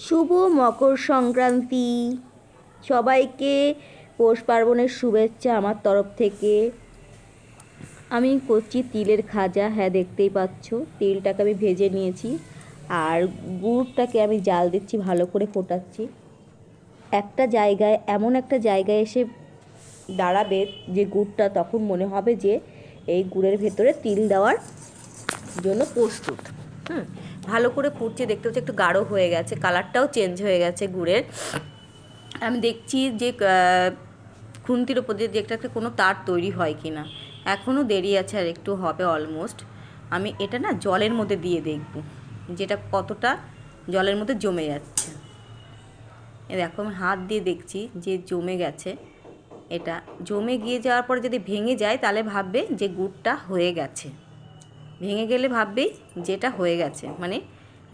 শুভ মকর সংক্রান্তি। সবাইকে পৌষ পার্বণের শুভেচ্ছা আমার তরফ থেকে। আমি করছি তিলের খাজা। হ্যাঁ, দেখতেই পাচ্ছ তিলটাকে আমি ভেজে নিয়েছি আর গুড়টাকে আমি জাল দিচ্ছি, ভালো করে ফোটাচ্ছি। এমন একটা জায়গায় এসে দাঁড়াবে যে গুড়টা তখন মনে হবে যে এই গুড়ের ভেতরে তিল দেওয়ার জন্য প্রস্তুত। ভালো করে ফুটছে, দেখতে হচ্ছে একটু গাঢ় হয়ে গেছে, কালারটাও চেঞ্জ হয়ে গেছে গুড়ের। আমি দেখছি যে খুন্তির ওপর দিয়ে একটা কোনো তার তৈরি হয় কি না। এখনও দেরি আছে, আর একটু হবে অলমোস্ট। আমি এটা না জলের মধ্যে দিয়ে দেখব যেটা কতটা জলের মধ্যে জমে যাচ্ছে। দেখো আমি হাত দিয়ে দেখছি যে জমে গেছে। এটা জমে গিয়ে যাওয়ার পরে যদি ভেঙে যায় তাহলে ভাববে যে গুড়টা হয়ে গেছে। ভেঙে গেলে ভাববেই যেটা হয়ে গেছে, মানে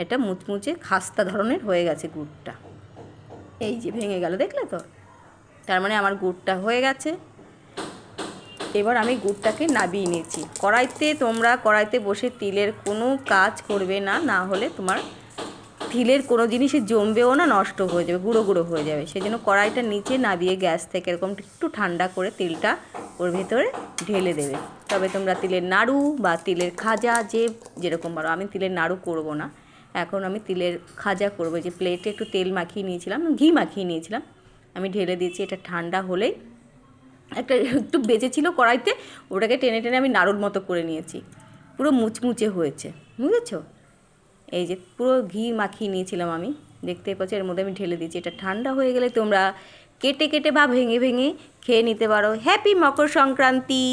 এটা মুচমুচে খাস্তা ধরনের হয়ে গেছে গুড়টা। এই যে ভেঙে গেল, দেখলে তো? তার মানে আমার গুড়টা হয়ে গেছে। এবার আমি গুড়টাকে নাবিয়ে নিয়েছি কড়াইতে। তোমরা কড়াইতে বসে তিলের কোনো কাজ করবে না, না হলে তোমার তিলের কোনো জিনিসই জমবেও না, নষ্ট হয়ে যাবে, গুঁড়ো গুঁড়ো হয়ে যাবে। সেই জন্য কড়াইটা নিচে নাবিয়ে গ্যাস থেকে এরকম একটু ঠান্ডা করে তিলটা ওর ভেতরে ঢেলে দেবে। তবে তোমরা তিলের নাড়ু বা তিলের খাজা যেরকম পারো। আমি তিলের নাড়ু করব না, এখন আমি তিলের খাজা করবো। যে প্লেটে একটু তেল মাখিয়ে নিয়েছিলাম, ঘি মাখিয়ে নিয়েছিলাম, আমি ঢেলে দিয়েছি। এটা ঠান্ডা হলেই একটু বেঁচেছিল কড়াইতে, ওটাকে টেনে টেনে আমি নাড়ুর মতো করে নিয়েছি। পুরো মুচমুচে হয়েছে, বুঝেছো? এই যে পুরো ঘি মাখিয়ে নিয়েছিলাম আমি, দেখতেই পাচ্ছি। এর মধ্যে আমি ঢেলে দিয়েছি। এটা ঠান্ডা হয়ে গেলে তোমরা কেটে কেটে বা ভেঙে ভেঙে খেয়ে নিতে পারো। হ্যাপি মকর সংক্রান্তি।